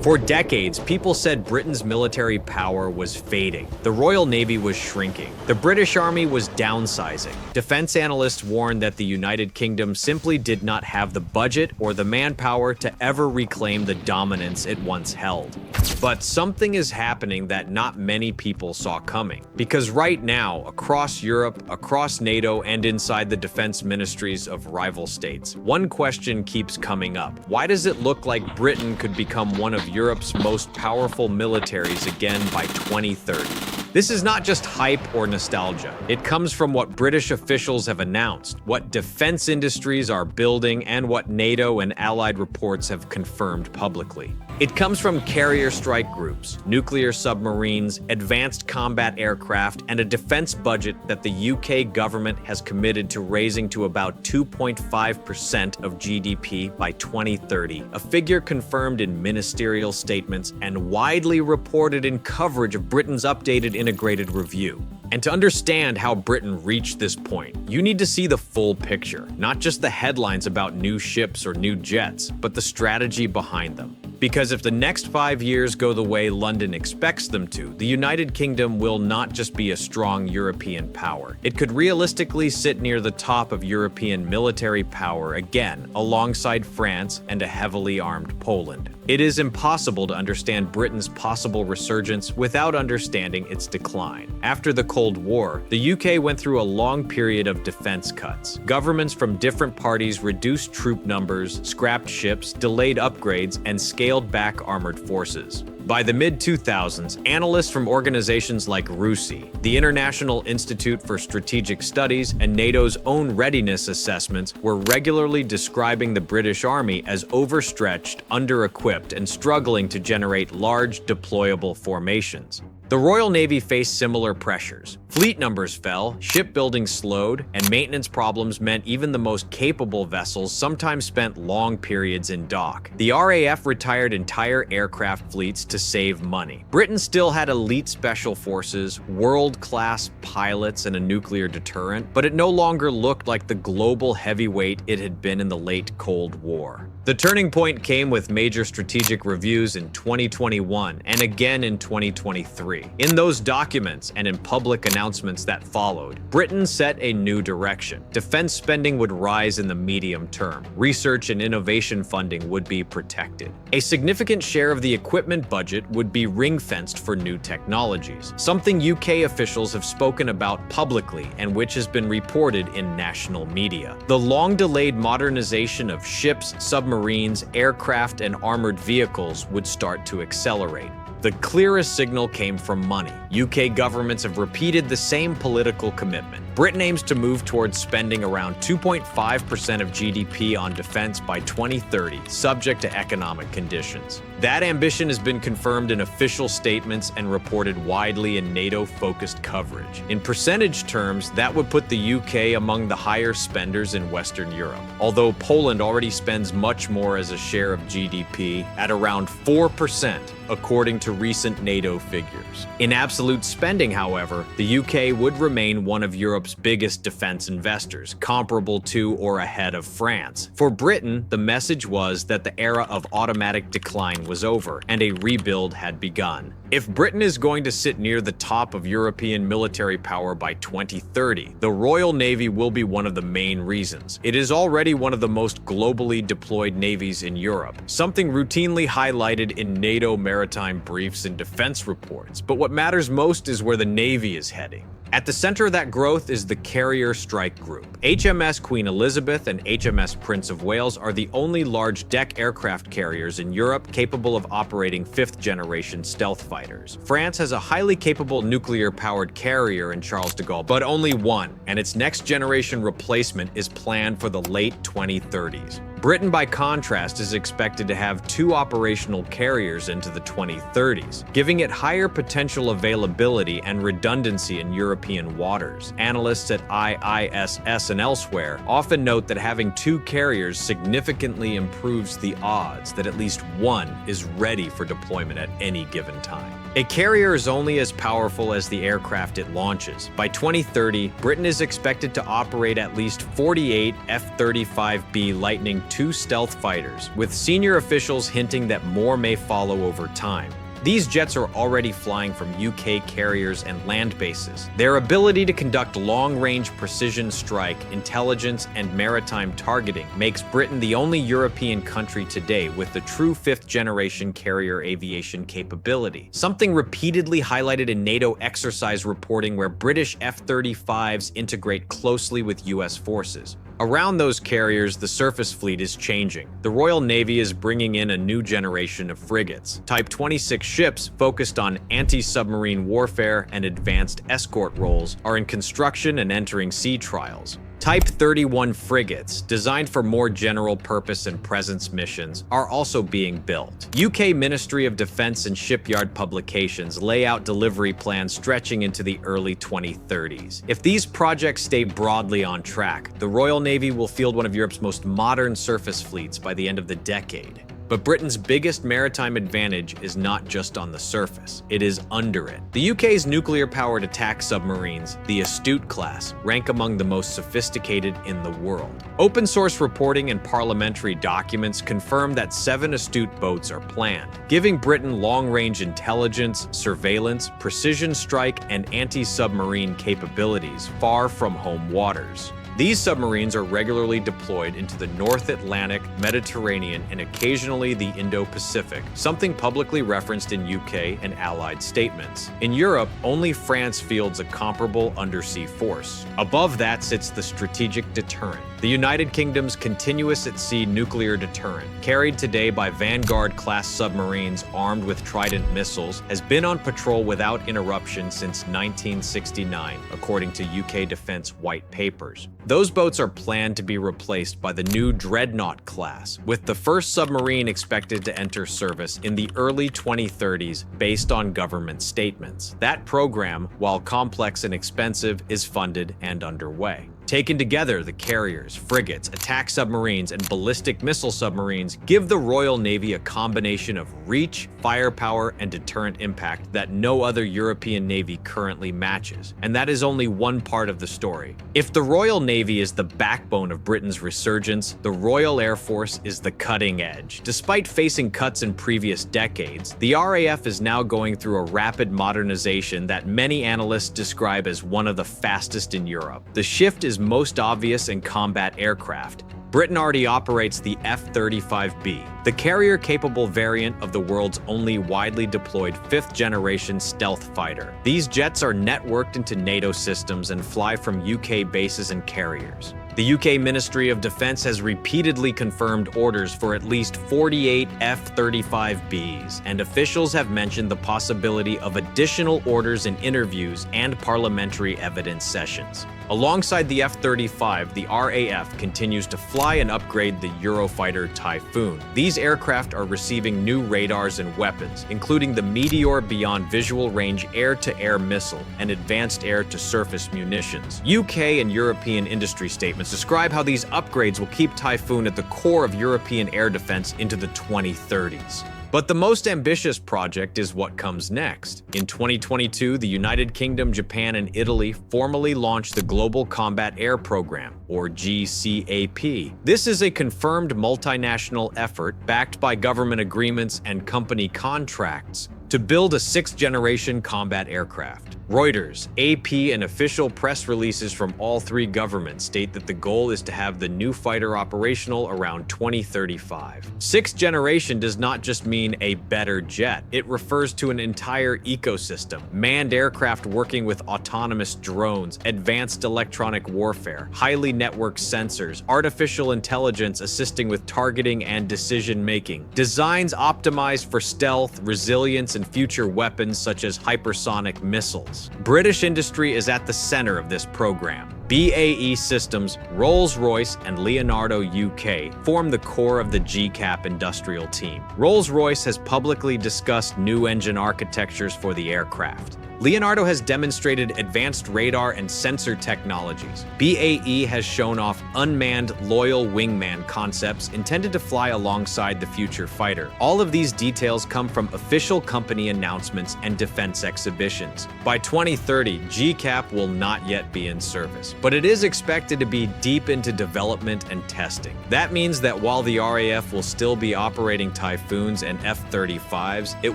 For decades, people said Britain's military power was fading. The Royal Navy was shrinking. The British Army was downsizing. Defense analysts warned that the United Kingdom simply did not have the budget or the manpower to ever reclaim the dominance it once held. But something is happening that not many people saw coming. Because right now, across Europe, across NATO, and inside the defense ministries of rival states, one question keeps coming up. Why does it look like Britain could become one of Europe's most powerful militaries again by 2030? This is not just hype or nostalgia. It comes from what British officials have announced, what defense industries are building, and what NATO and allied reports have confirmed publicly. It comes from carrier strike groups, nuclear submarines, advanced combat aircraft, and a defense budget that the UK government has committed to raising to about 2.5% of GDP by 2030, a figure confirmed in ministerial statements and widely reported in coverage of Britain's updated integrated review. And to understand how Britain reached this point, you need to see the full picture, not just the headlines about new ships or new jets, but the strategy behind them. Because if the next 5 years go the way London expects them to, the United Kingdom will not just be a strong European power. It could realistically sit near the top of European military power again, alongside France and a heavily armed Poland. It is impossible to understand Britain's possible resurgence without understanding its decline. After the Cold War, the UK went through a long period of defense cuts. Governments from different parties reduced troop numbers, scrapped ships, delayed upgrades, and scaled back armored forces. By the mid-2000s, analysts from organizations like RUSI, the International Institute for Strategic Studies, and NATO's own readiness assessments were regularly describing the British Army as overstretched, under-equipped, and struggling to generate large, deployable formations. The Royal Navy faced similar pressures. Fleet numbers fell, shipbuilding slowed, and maintenance problems meant even the most capable vessels sometimes spent long periods in dock. The RAF retired entire aircraft fleets to save money. Britain still had elite special forces, world-class pilots, and a nuclear deterrent, but it no longer looked like the global heavyweight it had been in the late Cold War. The turning point came with major strategic reviews in 2021 and again in 2023. In those documents and in public announcements that followed, Britain set a new direction. Defense spending would rise in the medium term. Research and innovation funding would be protected. A significant share of the equipment budget would be ring-fenced for new technologies, something UK officials have spoken about publicly and which has been reported in national media. The long-delayed modernization of ships, submarines, aircraft, and armored vehicles would start to accelerate. The clearest signal came from money. UK governments have repeated the same political commitment. Britain aims to move towards spending around 2.5% of GDP on defense by 2030, subject to economic conditions. That ambition has been confirmed in official statements and reported widely in NATO-focused coverage. In percentage terms, that would put the UK among the higher spenders in Western Europe, although Poland already spends much more as a share of GDP at around 4%, according to recent NATO figures. In absolute spending, however, the UK would remain one of Europe's biggest defense investors, comparable to or ahead of France. For Britain, the message was that the era of automatic decline was over and a rebuild had begun. If Britain is going to sit near the top of European military power by 2030, the Royal Navy will be one of the main reasons. It is already one of the most globally deployed navies in Europe, something routinely highlighted in NATO maritime briefs and defense reports. But what matters most is where the Navy is heading. At the center of that growth is the Carrier Strike Group. HMS Queen Elizabeth and HMS Prince of Wales are the only large-deck aircraft carriers in Europe capable of operating fifth-generation stealth fighters. France has a highly capable nuclear-powered carrier in Charles de Gaulle, but only one, and its next-generation replacement is planned for the late 2030s. Britain, by contrast, is expected to have 2 operational carriers into the 2030s, giving it higher potential availability and redundancy in European waters. Analysts at IISS and elsewhere often note that having 2 carriers significantly improves the odds that at least one is ready for deployment at any given time. A carrier is only as powerful as the aircraft it launches. By 2030, Britain is expected to operate at least 48 F-35B Lightning II stealth fighters, with senior officials hinting that more may follow over time. These jets are already flying from UK carriers and land bases. Their ability to conduct long-range precision strike, intelligence, and maritime targeting makes Britain the only European country today with the true fifth-generation carrier aviation capability, something repeatedly highlighted in NATO exercise reporting where British F-35s integrate closely with US forces. Around those carriers, the surface fleet is changing. The Royal Navy is bringing in a new generation of frigates. Type 26 ships focused on anti-submarine warfare and advanced escort roles are in construction and entering sea trials. Type 31 frigates, designed for more general purpose and presence missions, are also being built. UK Ministry of Defence and shipyard publications lay out delivery plans stretching into the early 2030s. If these projects stay broadly on track, the Royal Navy will field one of Europe's most modern surface fleets by the end of the decade. But Britain's biggest maritime advantage is not just on the surface, it is under it. The UK's nuclear-powered attack submarines, the Astute class, rank among the most sophisticated in the world. Open-source reporting and parliamentary documents confirm that 7 Astute boats are planned, giving Britain long-range intelligence, surveillance, precision strike, and anti-submarine capabilities far from home waters. These submarines are regularly deployed into the North Atlantic, Mediterranean, and occasionally the Indo-Pacific, something publicly referenced in UK and Allied statements. In Europe, only France fields a comparable undersea force. Above that sits the strategic deterrent, the United Kingdom's continuous at-sea nuclear deterrent, carried today by Vanguard-class submarines armed with Trident missiles, has been on patrol without interruption since 1969, according to UK Defence white papers. Those boats are planned to be replaced by the new Dreadnought class, with the first submarine expected to enter service in the early 2030s based on government statements. That program, while complex and expensive, is funded and underway. Taken together, the carriers, frigates, attack submarines, and ballistic missile submarines give the Royal Navy a combination of reach, firepower, and deterrent impact that no other European navy currently matches. And that is only one part of the story. If the Royal Navy is the backbone of Britain's resurgence, the Royal Air Force is the cutting edge. Despite facing cuts in previous decades, the RAF is now going through a rapid modernization that many analysts describe as one of the fastest in Europe. The shift is most obvious in combat aircraft. Britain already operates the F-35B, the carrier-capable variant of the world's only widely deployed fifth-generation stealth fighter. These jets are networked into NATO systems and fly from UK bases and carriers. The UK Ministry of Defence has repeatedly confirmed orders for at least 48 F-35Bs, and officials have mentioned the possibility of additional orders in interviews and parliamentary evidence sessions. Alongside the F-35, the RAF continues to fly and upgrade the Eurofighter Typhoon. These aircraft are receiving new radars and weapons, including the Meteor Beyond Visual Range air-to-air missile and advanced air-to-surface munitions. UK and European industry statements describe how these upgrades will keep Typhoon at the core of European air defense into the 2030s. But the most ambitious project is what comes next. In 2022, the United Kingdom, Japan, and Italy formally launched the Global Combat Air Program, or GCAP. This is a confirmed multinational effort backed by government agreements and company contracts to build a sixth-generation combat aircraft. Reuters, AP, and official press releases from all three governments state that the goal is to have the new fighter operational around 2035. Sixth generation does not just mean a better jet. It refers to an entire ecosystem: manned aircraft working with autonomous drones, advanced electronic warfare, highly networked sensors, artificial intelligence assisting with targeting and decision-making, designs optimized for stealth, resilience, and future weapons such as hypersonic missiles. British industry is at the center of this program. BAE Systems, Rolls-Royce, and Leonardo UK form the core of the GCAP industrial team. Rolls-Royce has publicly discussed new engine architectures for the aircraft. Leonardo has demonstrated advanced radar and sensor technologies. BAE has shown off unmanned loyal wingman concepts intended to fly alongside the future fighter. All of these details come from official company announcements and defense exhibitions. By 2030, GCAP will not yet be in service, but it is expected to be deep into development and testing. That means that while the RAF will still be operating Typhoons and F-35s, it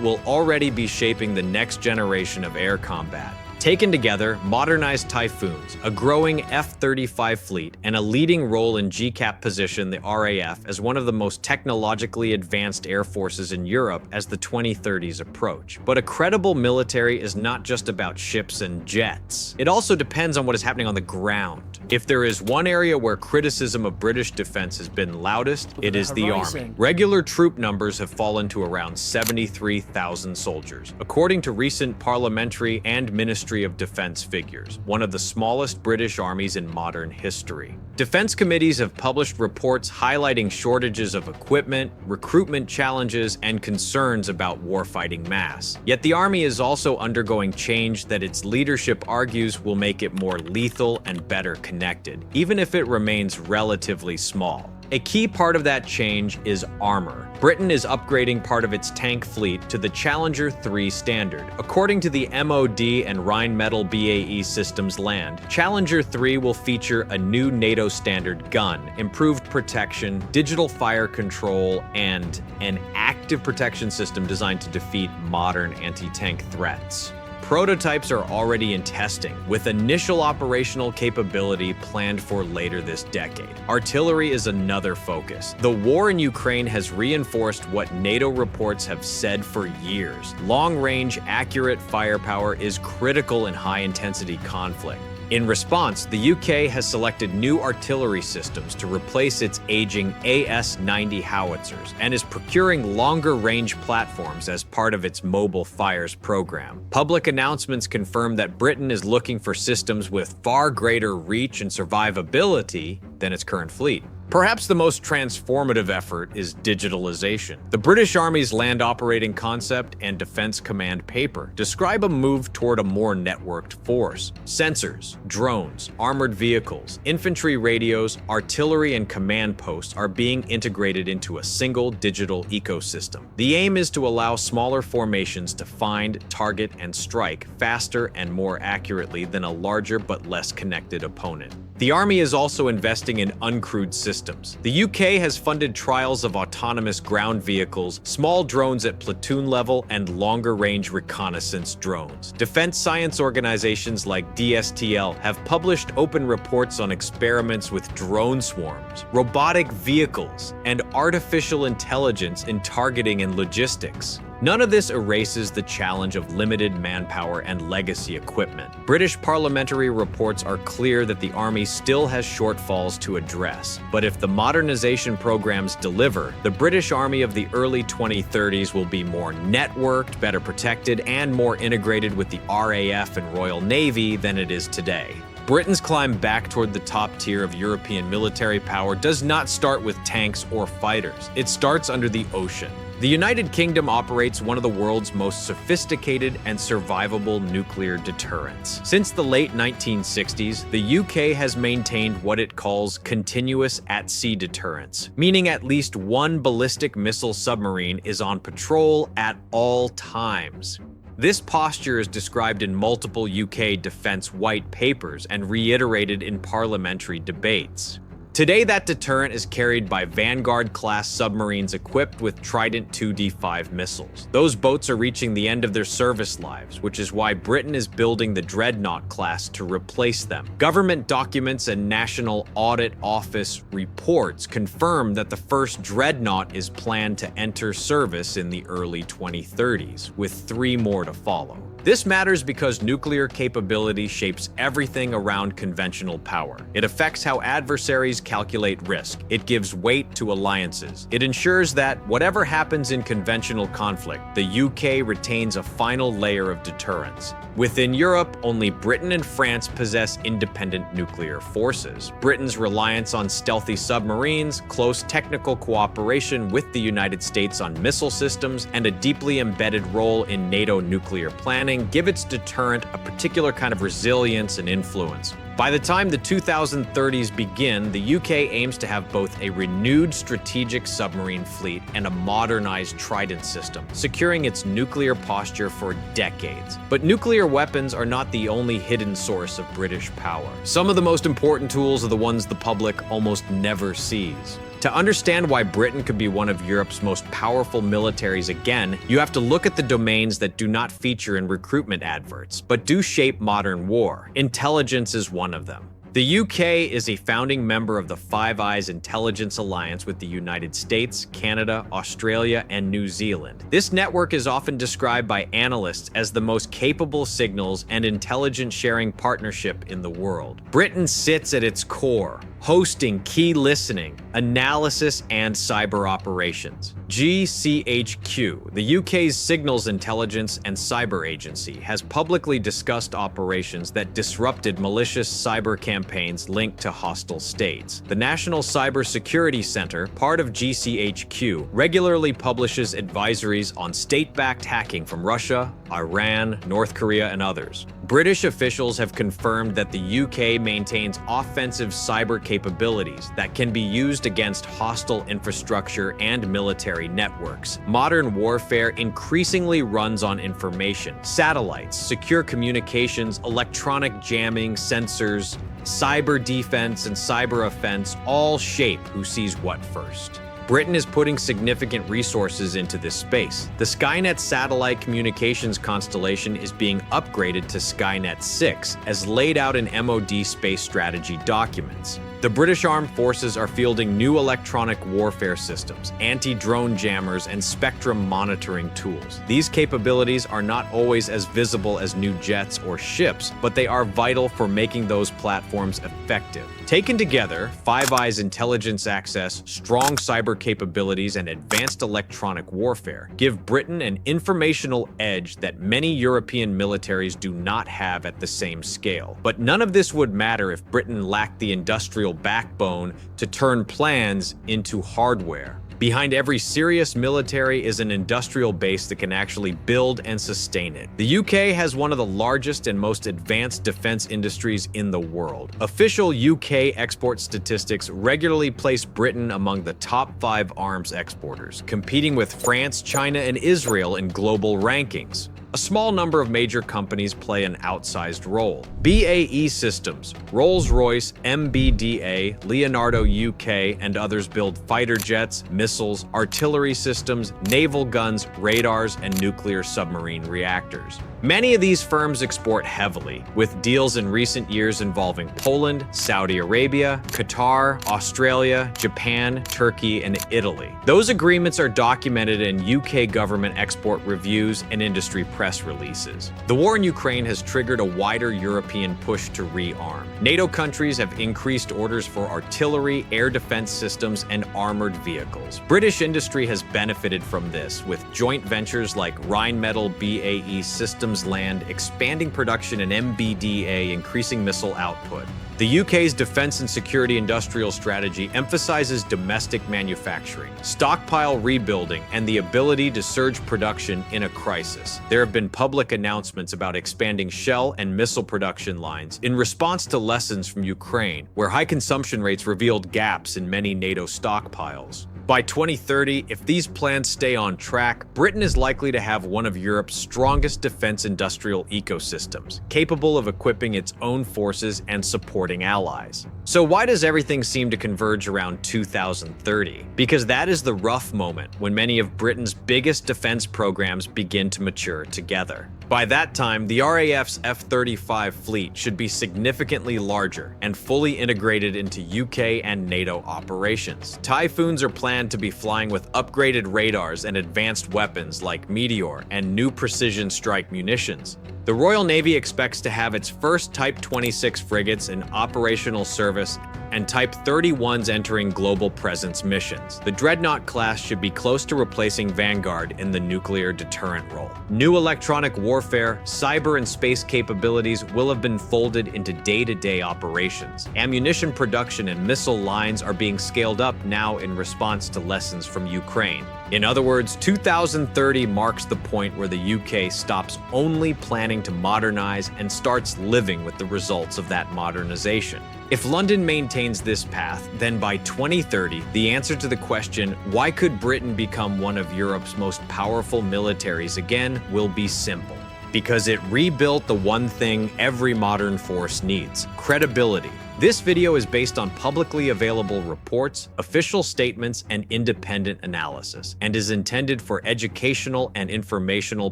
will already be shaping the next generation of air combat. Taken together, modernized Typhoons, a growing F-35 fleet, and a leading role in GCAP position the RAF as one of the most technologically advanced air forces in Europe as the 2030s approach. But a credible military is not just about ships and jets. It also depends on what is happening on the ground. If there is one area where criticism of British defense has been loudest, it is the Army. Regular troop numbers have fallen to around 73,000 soldiers, according to recent parliamentary and Ministry of Defense figures, one of the smallest British armies in modern history. Defense committees have published reports highlighting shortages of equipment, recruitment challenges, and concerns about warfighting mass. Yet the Army is also undergoing change that its leadership argues will make it more lethal and better connected, even if it remains relatively small. A key part of that change is armor. Britain is upgrading part of its tank fleet to the Challenger 3 standard. According to the MOD and Rheinmetall BAE Systems Land, Challenger 3 will feature a new NATO standard gun, improved protection, digital fire control, and an active protection system designed to defeat modern anti-tank threats. Prototypes are already in testing, with initial operational capability planned for later this decade. Artillery is another focus. The war in Ukraine has reinforced what NATO reports have said for years. Long-range, accurate firepower is critical in high-intensity conflict. In response, the UK has selected new artillery systems to replace its aging AS-90 howitzers and is procuring longer-range platforms as part of its Mobile Fires program. Public announcements confirm that Britain is looking for systems with far greater reach and survivability than its current fleet. Perhaps the most transformative effort is digitalization. The British Army's Land Operating Concept and Defense Command paper describe a move toward a more networked force. Sensors, drones, armored vehicles, infantry radios, artillery, and command posts are being integrated into a single digital ecosystem. The aim is to allow smaller formations to find, target, and strike faster and more accurately than a larger but less connected opponent. The Army is also investing in uncrewed systems. The UK has funded trials of autonomous ground vehicles, small drones at platoon level, and longer-range reconnaissance drones. Defense science organizations like DSTL have published open reports on experiments with drone swarms, robotic vehicles, and artificial intelligence in targeting and logistics. None of this erases the challenge of limited manpower and legacy equipment. British parliamentary reports are clear that the Army still has shortfalls to address. But if the modernization programs deliver, the British Army of the early 2030s will be more networked, better protected, and more integrated with the RAF and Royal Navy than it is today. Britain's climb back toward the top tier of European military power does not start with tanks or fighters. It starts under the ocean. The United Kingdom operates one of the world's most sophisticated and survivable nuclear deterrents. Since the late 1960s, the UK has maintained what it calls continuous at-sea deterrence, meaning at least one ballistic missile submarine is on patrol at all times. This posture is described in multiple UK defense white papers and reiterated in parliamentary debates. Today, that deterrent is carried by Vanguard-class submarines equipped with Trident 2D5 missiles. Those boats are reaching the end of their service lives, which is why Britain is building the Dreadnought class to replace them. Government documents and National Audit Office reports confirm that the first Dreadnought is planned to enter service in the early 2030s, with 3 more to follow. This matters because nuclear capability shapes everything around conventional power. It affects how adversaries calculate risk. It gives weight to alliances. It ensures that, whatever happens in conventional conflict, the UK retains a final layer of deterrence. Within Europe, only Britain and France possess independent nuclear forces. Britain's reliance on stealthy submarines, close technical cooperation with the United States on missile systems, and a deeply embedded role in NATO nuclear planning saying give its deterrent a particular kind of resilience and influence. By the time the 2030s begin, the UK aims to have both a renewed strategic submarine fleet and a modernized Trident system, securing its nuclear posture for decades. But nuclear weapons are not the only hidden source of British power. Some of the most important tools are the ones the public almost never sees. To understand why Britain could be one of Europe's most powerful militaries again, you have to look at the domains that do not feature in recruitment adverts, but do shape modern war. Intelligence is one of them. The UK is a founding member of the Five Eyes Intelligence Alliance with the United States, Canada, Australia, and New Zealand. This network is often described by analysts as the most capable signals and intelligence sharing partnership in the world. Britain sits at its core, hosting key listening, analysis, and cyber operations. GCHQ, the UK's Signals Intelligence and Cyber Agency, has publicly discussed operations that disrupted malicious cyber campaigns linked to hostile states. The National Cyber Security Center, part of GCHQ, regularly publishes advisories on state-backed hacking from Russia, Iran, North Korea, and others. British officials have confirmed that the UK maintains offensive cyber capabilities that can be used against hostile infrastructure and military networks. Modern warfare increasingly runs on information. Satellites, secure communications, electronic jamming, sensors, cyber defense, and cyber offense all shape who sees what first. Britain is putting significant resources into this space. The Skynet satellite communications constellation is being upgraded to Skynet 6, as laid out in MOD space strategy documents. The British Armed Forces are fielding new electronic warfare systems, anti-drone jammers, and spectrum monitoring tools. These capabilities are not always as visible as new jets or ships, but they are vital for making those platforms effective. Taken together, Five Eyes intelligence access, strong cyber capabilities, and advanced electronic warfare give Britain an informational edge that many European militaries do not have at the same scale. But none of this would matter if Britain lacked the industrial backbone to turn plans into hardware. Behind every serious military is an industrial base that can actually build and sustain it. The UK has one of the largest and most advanced defense industries in the world. Official UK export statistics regularly place Britain among the top 5 arms exporters, competing with France, China, and Israel in global rankings. A small number of major companies play an outsized role. BAE Systems, Rolls-Royce, MBDA, Leonardo UK, and others build fighter jets, missiles, artillery systems, naval guns, radars, and nuclear submarine reactors. Many of these firms export heavily, with deals in recent years involving Poland, Saudi Arabia, Qatar, Australia, Japan, Turkey, and Italy. Those agreements are documented in UK government export reviews and industry press releases. The war in Ukraine has triggered a wider European push to rearm. NATO countries have increased orders for artillery, air defense systems, and armored vehicles. British industry has benefited from this, with joint ventures like Rheinmetall BAE Systems Land expanding production and MBDA increasing missile output. The UK's defense and security industrial strategy emphasizes domestic manufacturing, stockpile rebuilding, and the ability to surge production in a crisis. There have been public announcements about expanding shell and missile production lines in response to lessons from Ukraine, where high consumption rates revealed gaps in many NATO stockpiles. By 2030, if these plans stay on track, Britain is likely to have one of Europe's strongest defense industrial ecosystems, capable of equipping its own forces and supporting allies. So why does everything seem to converge around 2030? Because that is the rough moment when many of Britain's biggest defense programs begin to mature together. By that time, the RAF's F-35 fleet should be significantly larger and fully integrated into UK and NATO operations. Typhoons are planned to be flying with upgraded radars and advanced weapons like Meteor and new precision strike munitions. The Royal Navy expects to have its first Type 26 frigates in operational service and Type 31s entering global presence missions. The Dreadnought class should be close to replacing Vanguard in the nuclear deterrent role. New electronic warfare, cyber and space capabilities will have been folded into day-to-day operations. Ammunition production and missile lines are being scaled up now in response to lessons from Ukraine. In other words, 2030 marks the point where the UK stops only planning to modernize and starts living with the results of that modernization. If London maintains this path, then by 2030, the answer to the question, why could Britain become one of Europe's most powerful militaries again, will be simple. Because it rebuilt the one thing every modern force needs: credibility. This video is based on publicly available reports, official statements, and independent analysis, and is intended for educational and informational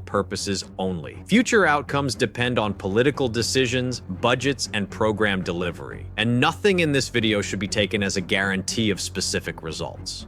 purposes only. Future outcomes depend on political decisions, budgets, and program delivery, and nothing in this video should be taken as a guarantee of specific results.